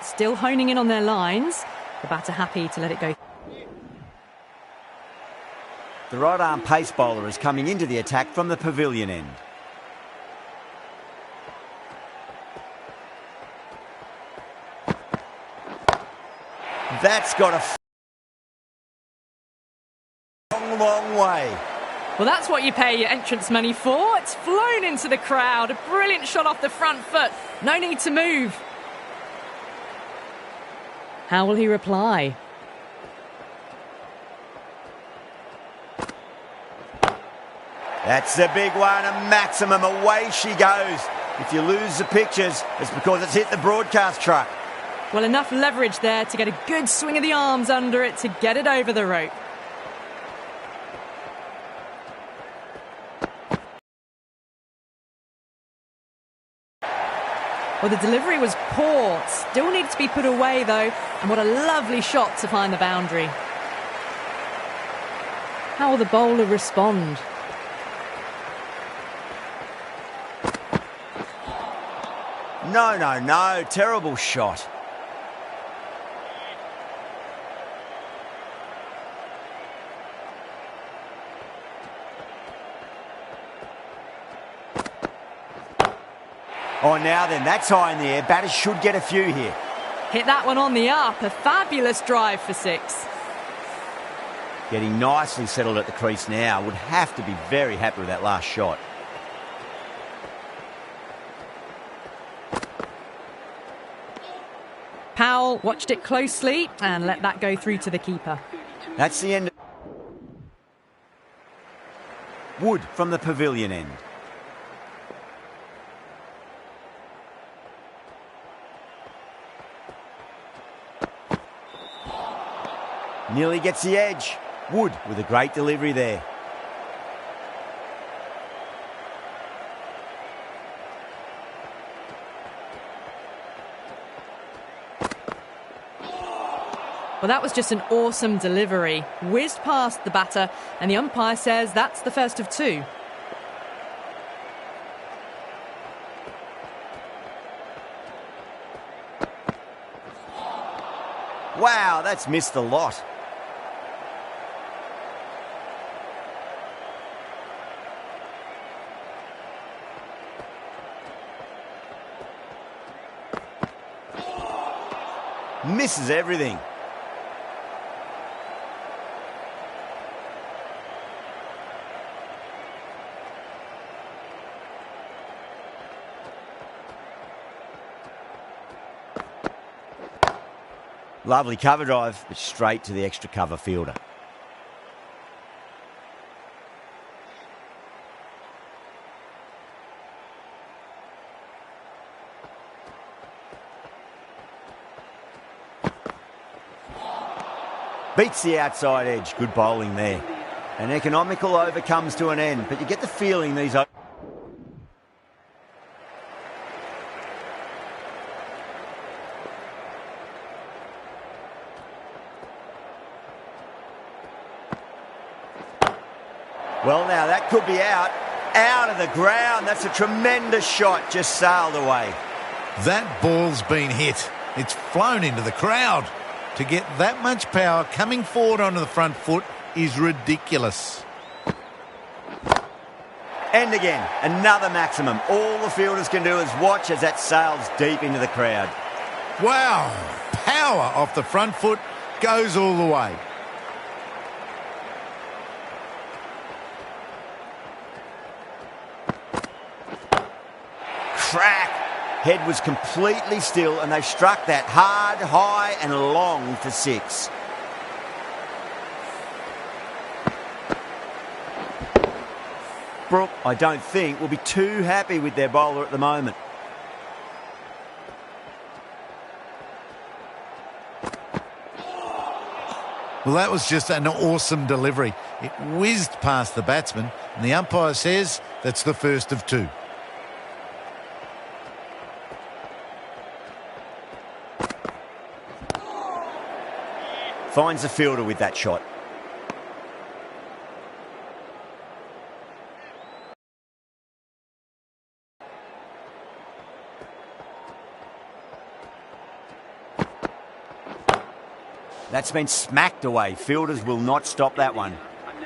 Still honing in on their lines. The batter happy to let it go. The right-arm pace bowler is coming into the attack from the pavilion end. That's got a long way. Well, that's what you pay your entrance money for. It's flown into the crowd. A brilliant shot off the front foot. No need to move. How will he reply? That's a big one, a maximum. Away she goes. If you lose the pictures, it's because it's hit the broadcast truck. Well, enough leverage there to get a good swing of the arms under it to get it over the rope. Well, the delivery was poor. Still needs to be put away, though. And what a lovely shot to find the boundary. How will the bowler respond? No. Terrible shot. Oh, now then, that's high in the air. Batters should get a few here. Hit that one on the up. A fabulous drive for 6. Getting nicely settled at the crease now. Would have to be very happy with that last shot. Powell watched it closely and let that go through to the keeper. That's the end. Wood from the pavilion end. Nearly gets the edge. Wood with a great delivery there. Well, that was just an awesome delivery. Whizzed past the batter, and the umpire says that's the first of 2. Wow, that's missed the lot. Misses everything. Lovely cover drive, but straight to the extra cover fielder. Beats the outside edge. Good bowling there. An economical over comes to an end, but you get the feeling these are... Well, now that could be out of the ground. That's a tremendous shot, just sailed away. That ball's been hit. It's flown into the crowd. To get that much power coming forward onto the front foot is ridiculous. And again, another maximum. All the fielders can do is watch as that sails deep into the crowd. Wow, power off the front foot goes all the way. Crack! Head was completely still and they struck that hard, high and long for 6. Brook, I don't think, will be too happy with their bowler at the moment. Well, that was just an awesome delivery. It whizzed past the batsman and the umpire says that's the first of 2. Finds the fielder with that shot. That's been smacked away. Fielders will not stop that one.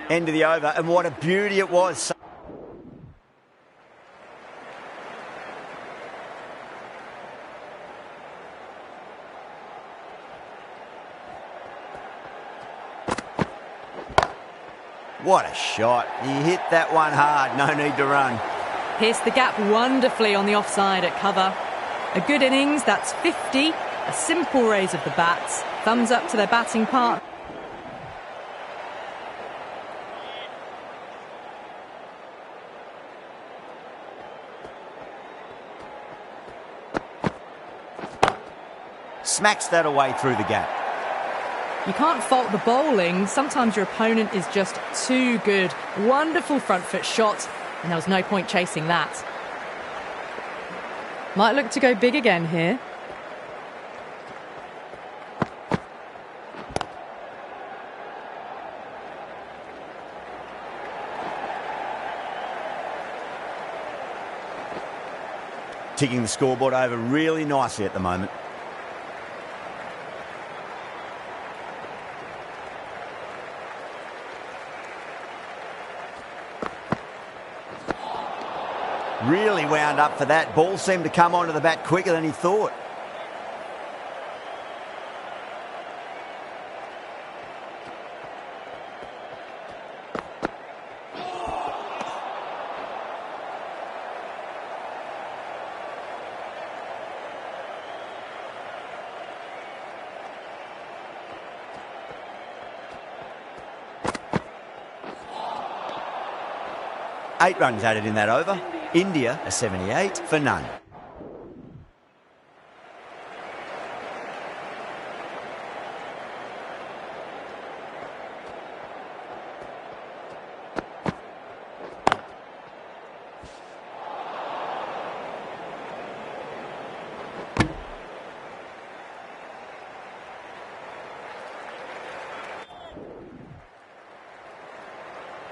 End of the over, and what a beauty it was. What a shot. He hit that one hard. No need to run. Pierced the gap wonderfully on the offside at cover. A good innings, that's 50. A simple raise of the bats. Thumbs up to their batting part. Smacks that away through the gap. You can't fault the bowling. Sometimes your opponent is just too good. Wonderful front foot shot, and there was no point chasing that. Might look to go big again here. Ticking the scoreboard over really nicely at the moment. Really wound up for that. Ball seemed to come onto the bat quicker than he thought. Eight runs added in that over. India a 78 for none.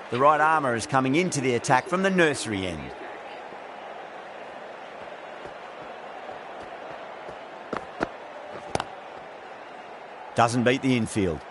The right armour is coming into the attack from the nursery end. Doesn't beat the infield.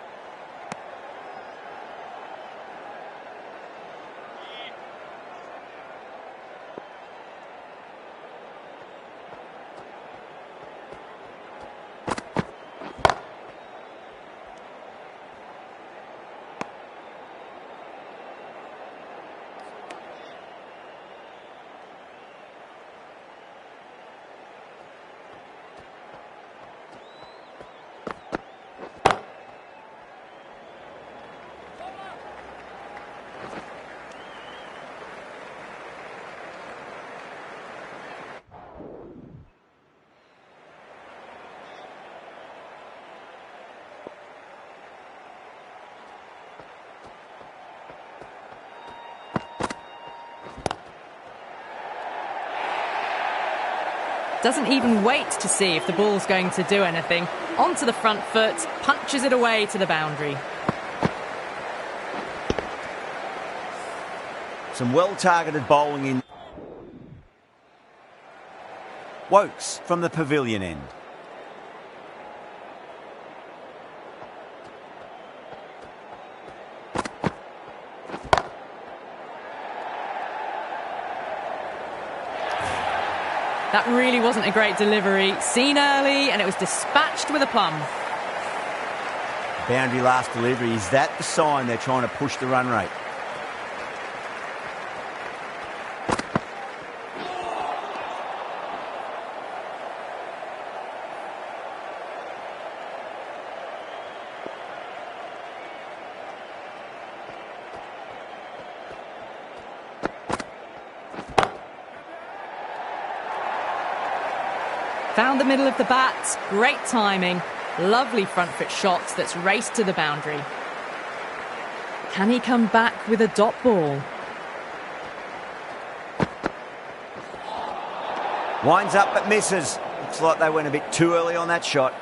Doesn't even wait to see if the ball's going to do anything. Onto the front foot, punches it away to the boundary. Some well-targeted bowling in. Wokes from the pavilion end. That really wasn't a great delivery. Seen early, and it was dispatched with a plum. Boundary last delivery. Is that the sign they're trying to push the run rate? Found the middle of the bat, great timing, lovely front foot shot that's raced to the boundary. Can he come back with a dot ball? Winds up but misses. Looks like they went a bit too early on that shot.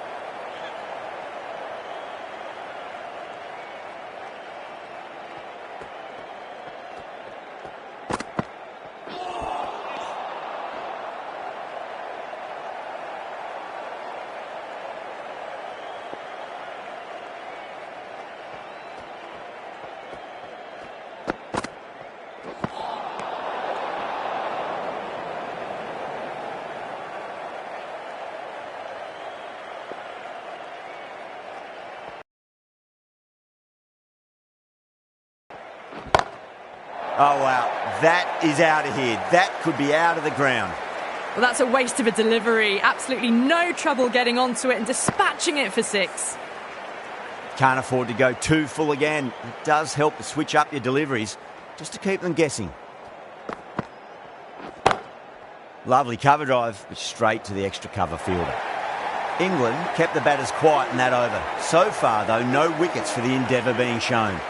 Oh, wow. That is out of here. That could be out of the ground. Well, that's a waste of a delivery. Absolutely no trouble getting onto it and dispatching it for 6. Can't afford to go too full again. It does help to switch up your deliveries, just to keep them guessing. Lovely cover drive, but straight to the extra cover fielder. England kept the batters quiet in that over. So far, though, no wickets for the endeavour being shown.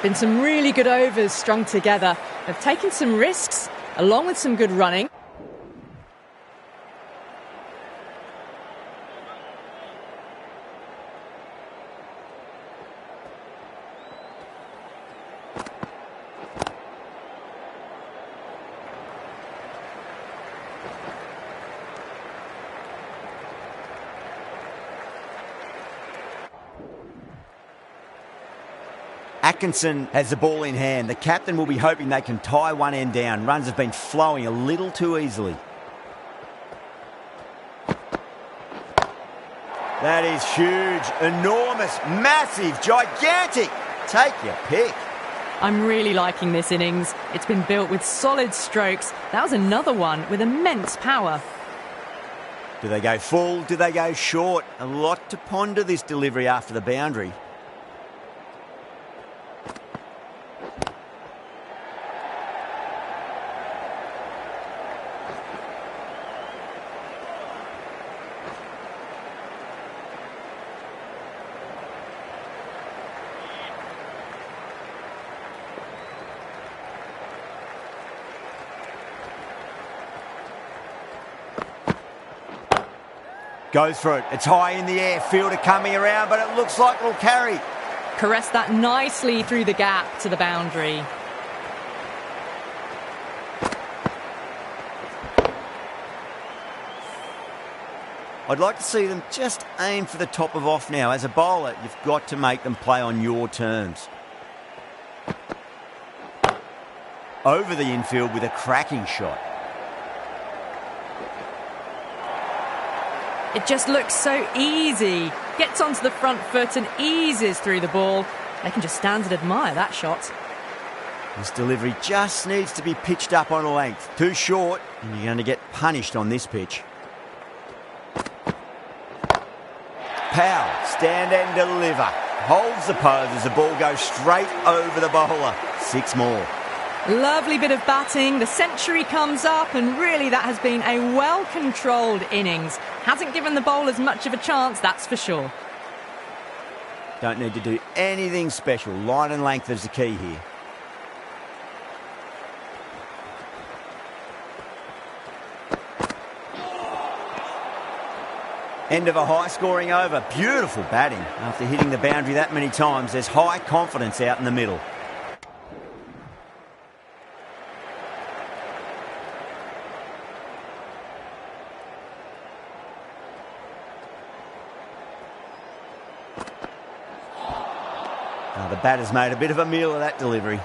Been some really good overs strung together. They've taken some risks, along with some good running. Atkinson has the ball in hand. The captain will be hoping they can tie one end down. Runs have been flowing a little too easily. That is huge, enormous, massive, gigantic. Take your pick. I'm really liking this innings. It's been built with solid strokes. That was another one with immense power. Do they go full? Do they go short? A lot to ponder this delivery after the boundary. Goes for it. It's high in the air. Fielder coming around, but it looks like it'll carry. Caressed that nicely through the gap to the boundary. I'd like to see them just aim for the top of off now. As a bowler, you've got to make them play on your terms. Over the infield with a cracking shot. It just looks so easy. Gets onto the front foot and eases through the ball. They can just stand and admire that shot. This delivery just needs to be pitched up on a length. Too short, and you're going to get punished on this pitch. Powell, stand and deliver. Holds the pose as the ball goes straight over the bowler. 6 more. Lovely bit of batting. The century comes up, and really that has been a well-controlled innings. Hasn't given the bowlers much of a chance, that's for sure. Don't need to do anything special. Line and length is the key here. End of a high-scoring over. Beautiful batting. After hitting the boundary that many times, there's high confidence out in the middle. The batter's made a bit of a meal of that delivery.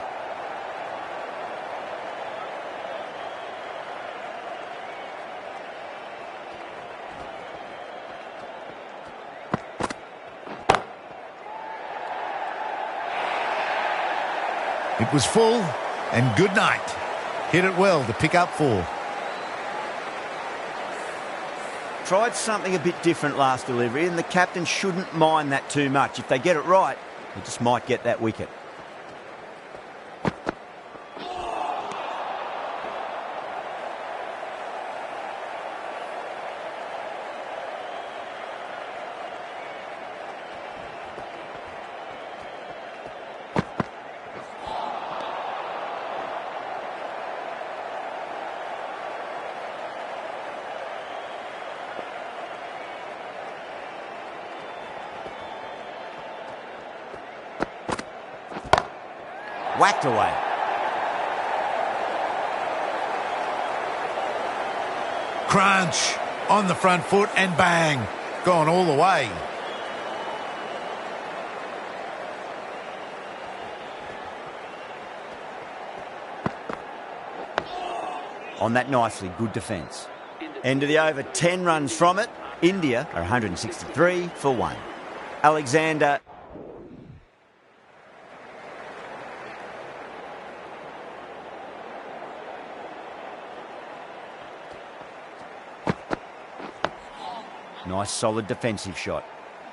It was full, and good night. Hit it well to pick up 4. Tried something a bit different last delivery, and the captain shouldn't mind that too much. If they get it right, they just might get that wicket. Whacked away. Crunch on the front foot and bang. Gone all the way. On that nicely, good defence. End of the over, 10 runs from it. India are 163 for 1. Alexander... Nice solid defensive shot.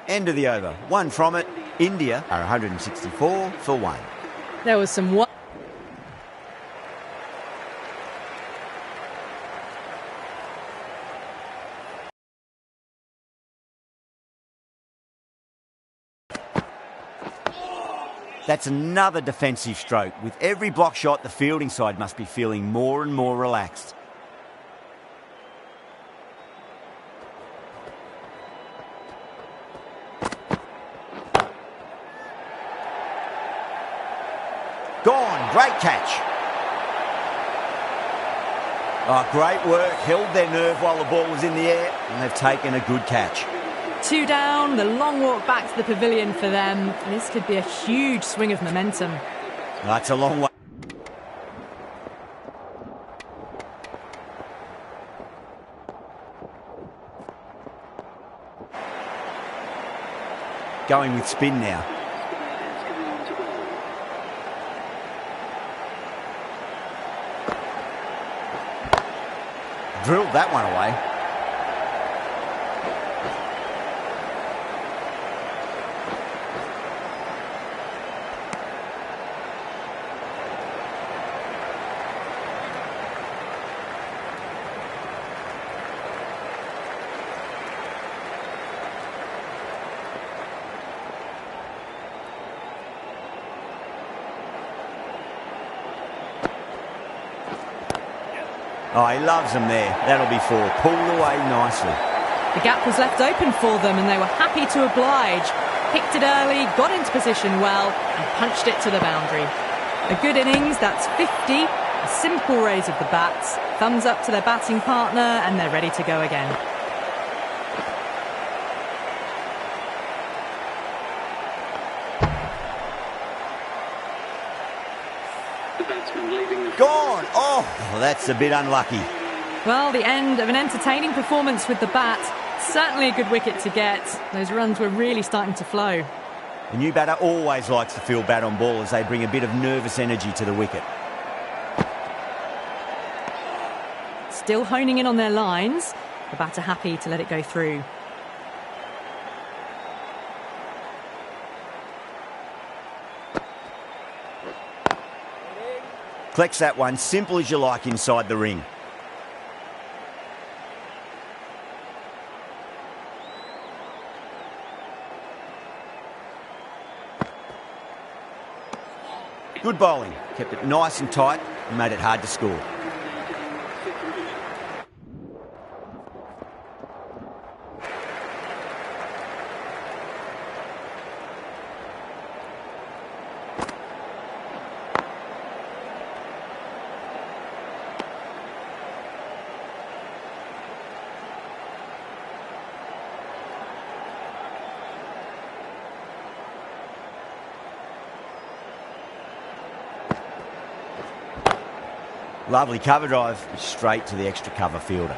End of the over. One from it. India are 164 for one. There was some... That's another defensive stroke. With every block shot, the fielding side must be feeling more and more relaxed. Gone. Great catch. Oh, great work. Held their nerve while the ball was in the air, and they've taken a good catch. 2 down, the long walk back to the pavilion for them. This could be a huge swing of momentum. That's a long way. Going with spin now. Drilled that one away. Oh, he loves them there. That'll be 4. Pulled away nicely. The gap was left open for them and they were happy to oblige. Picked it early, got into position well and punched it to the boundary. A good innings, that's 50. A simple raise of the bats. Thumbs up to their batting partner and they're ready to go again. Gone! Oh, that's a bit unlucky. Well, the end of an entertaining performance with the bat. Certainly a good wicket to get. Those runs were really starting to flow. The new batter always likes to field bat on ball as they bring a bit of nervous energy to the wicket. Still honing in on their lines. The batter happy to let it go through. Collects that one, simple as you like inside the ring. Good bowling. Kept it nice and tight and made it hard to score. Lovely cover drive, straight to the extra cover fielder.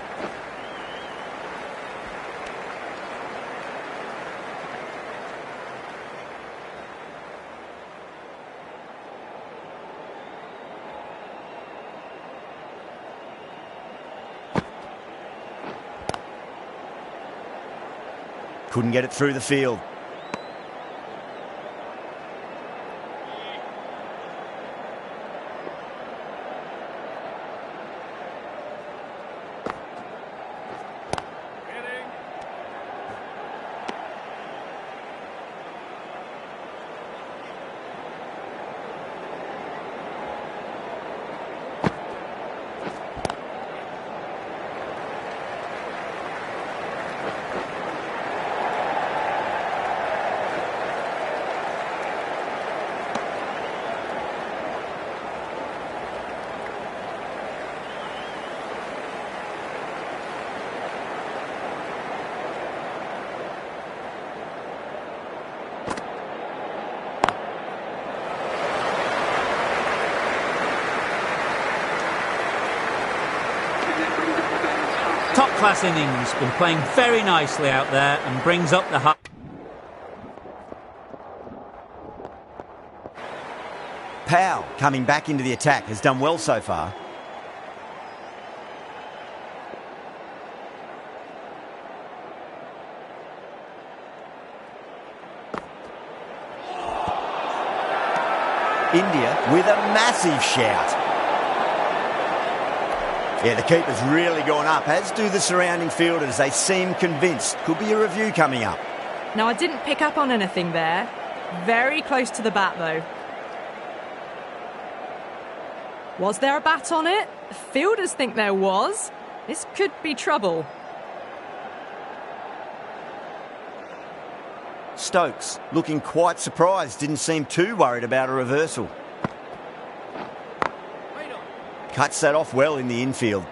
Couldn't get it through the field. Top-class innings, been playing very nicely out there and brings up the high. Powell, coming back into the attack, has done well so far. India with a massive shout. Yeah, the keeper's really gone up, as do the surrounding fielders. They seem convinced. Could be a review coming up. Now, I didn't pick up on anything there. Very close to the bat, though. Was there a bat on it? The fielders think there was. This could be trouble. Stokes looking quite surprised. Didn't seem too worried about a reversal. Cuts that off well in the infield.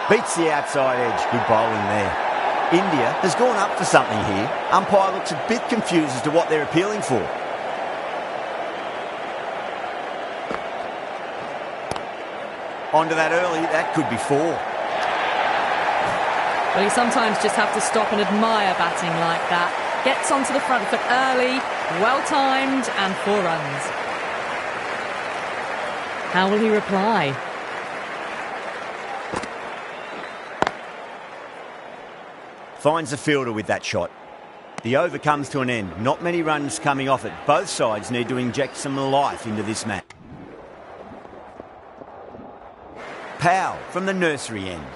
Beats the outside edge. Good bowling there. India has gone up for something here. Umpire looks a bit confused as to what they're appealing for. Onto that early. That could be 4. Well, you sometimes just have to stop and admire batting like that. Gets onto the front foot early, well-timed, and 4 runs. How will he reply? Finds the fielder with that shot. The over comes to an end. Not many runs coming off it. Both sides need to inject some life into this match. Powell from the nursery end.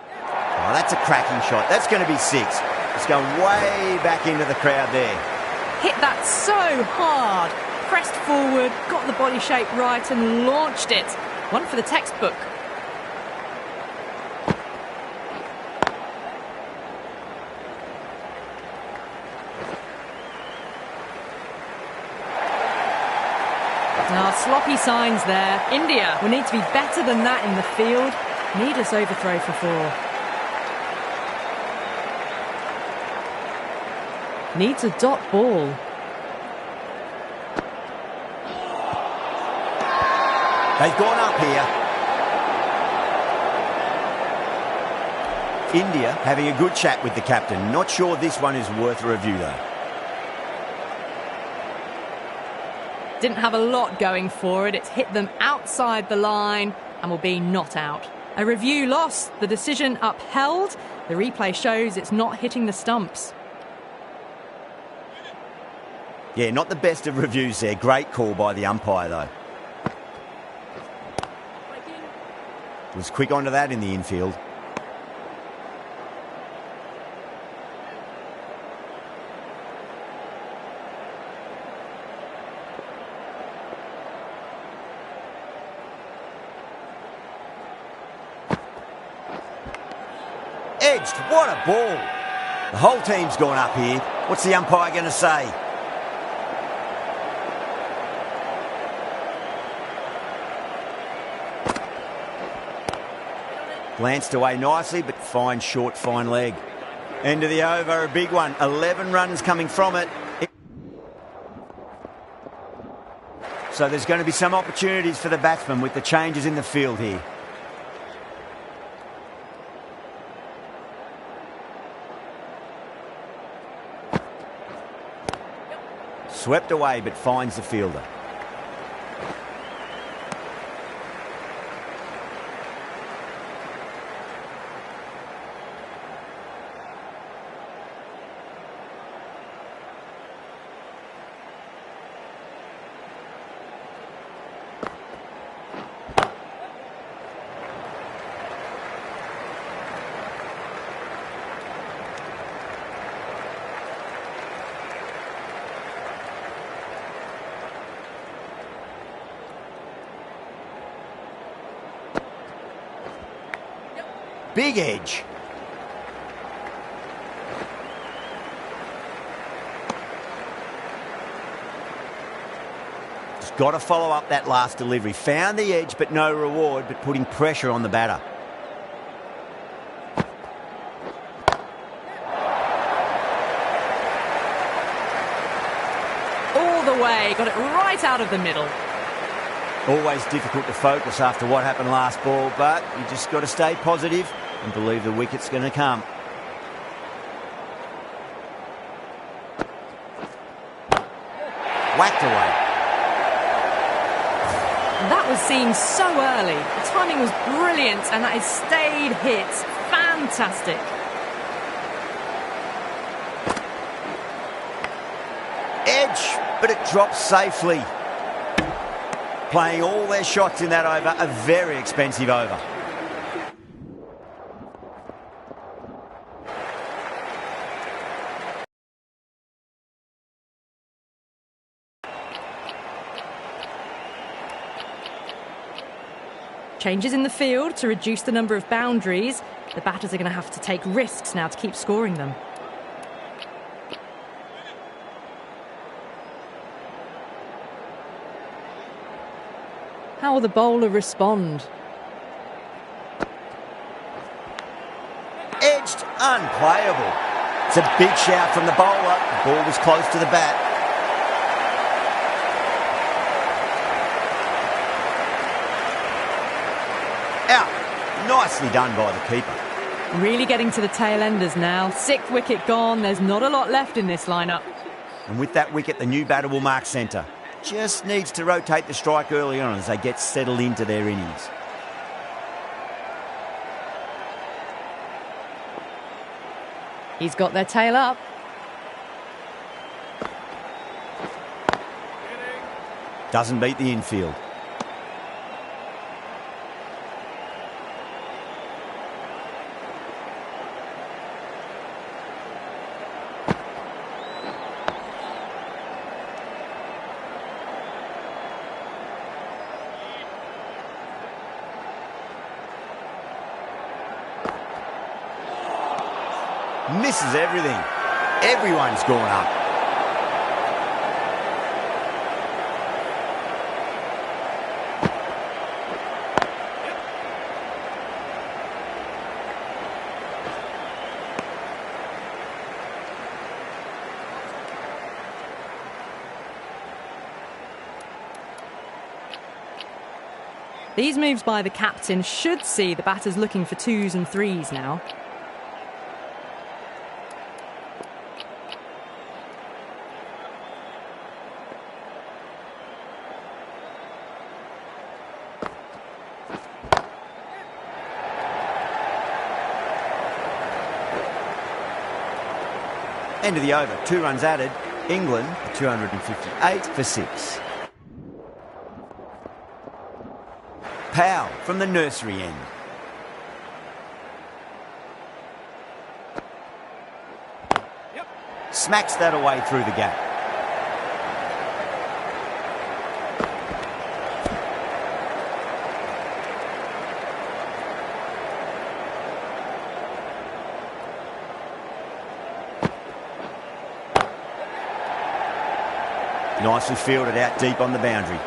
Oh, that's a cracking shot. That's going to be 6. It's going way back into the crowd there. Hit that so hard. Pressed forward, got the body shape right and launched it. One for the textbook. Sloppy signs there. India will need to be better than that in the field. Needless overthrow for 4. Needs a dot ball. They've gone up here. India having a good chat with the captain. Not sure this one is worth a review though. Didn't have a lot going for it. It's hit them outside the line and will be not out. A review lost, the decision upheld. The replay shows it's not hitting the stumps. Yeah, not the best of reviews there. Great call by the umpire though. Was quick onto that in the infield. Edged, what a ball. The whole team's gone up here. What's the umpire going to say? Glanced away nicely, but fine short, fine leg. End of the over, a big one. 11 runs coming from it. So there's going to be some opportunities for the batsman with the changes in the field here. Swept away, but finds the fielder. Big edge. Just got to follow up that last delivery. Found the edge, but no reward, but putting pressure on the batter. away, got it right out of the middle. Always difficult to focus after what happened last ball, but you just got to stay positive and believe the wicket's going to come. Whacked away. That was seen so early. The timing was brilliant, and that is stayed hit. Fantastic. Edge, but it drops safely. Playing all their shots in that over, a very expensive over. Changes in the field to reduce the number of boundaries. The batters are going to have to take risks now to keep scoring them. How will the bowler respond? Edged, unplayable. It's a big shout from the bowler. The ball was close to the bat. Out. Nicely done by the keeper. Really getting to the tail enders now. 6th wicket gone. There's not a lot left in this lineup. And with that wicket, the new batter will mark centre. Just needs to rotate the strike early on as they get settled into their innings. He's got their tail up. Doesn't beat the infield. Misses everything. Everyone's gone up. These moves by the captain should see the batters looking for 2s and 3s now. End of the over. 2 runs added. England 258 for 6. Powell from the nursery end. Smacks that away through the gap. Nicely fielded out deep on the boundary.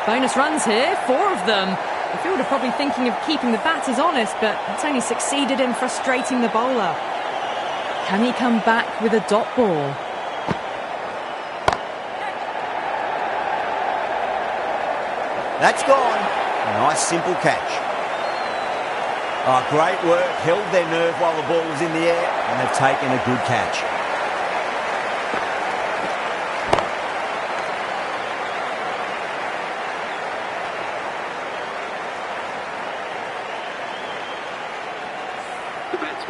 Bonus runs here, 4 of them. The fielder probably thinking of keeping the batters honest, but it's only succeeded in frustrating the bowler. Can he come back with a dot ball? That's gone. A nice simple catch. Oh, great work. Held their nerve while the ball was in the air, and they've taken a good catch.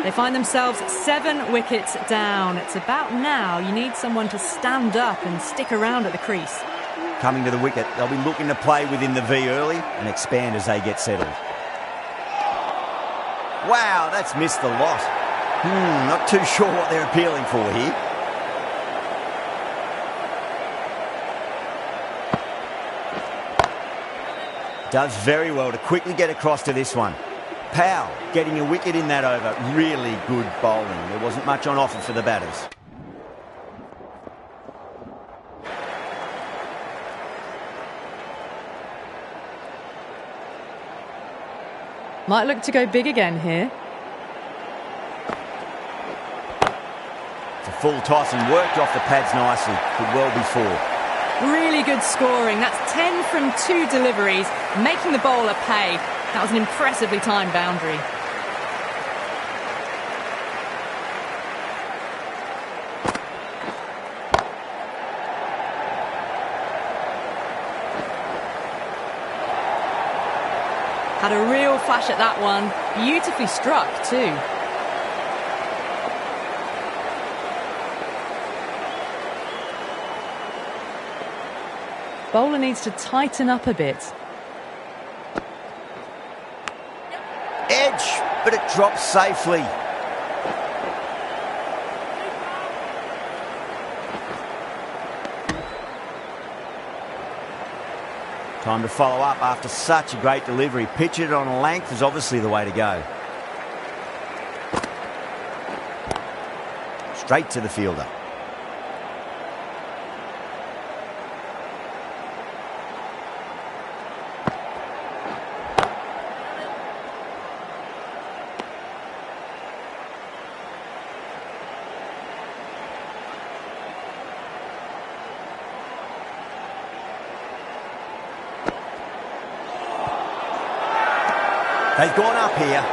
They find themselves 7 wickets down. It's about now you need someone to stand up and stick around at the crease. Coming to the wicket, they'll be looking to play within the V early and expand as they get settled. Wow, that's missed the lot. Not too sure what they're appealing for here. Does very well to quickly get across to this one. Powell getting a wicket in that over. Really good bowling. There wasn't much on offer for the batters. Might look to go big again here. It's a full toss and worked off the pads nicely. Could well be 4. Really good scoring. That's 10 from 2 deliveries, making the bowler pay. That was an impressively timed boundary. Had a real flash at that one. Beautifully struck too. Bowler needs to tighten up a bit. Edge, but it drops safely. Time to follow up after such a great delivery. Pitch it on a length is obviously the way to go. Straight to the fielder. They've gone up here.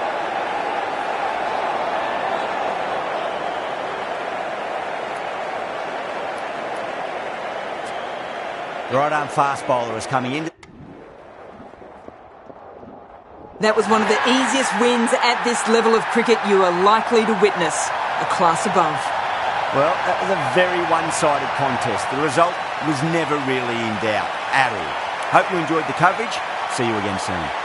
The right-arm fast bowler is coming in. That was one of the easiest wins at this level of cricket you are likely to witness. A class above. Well, that was a very one-sided contest. The result was never really in doubt at all. Hope you enjoyed the coverage. See you again soon.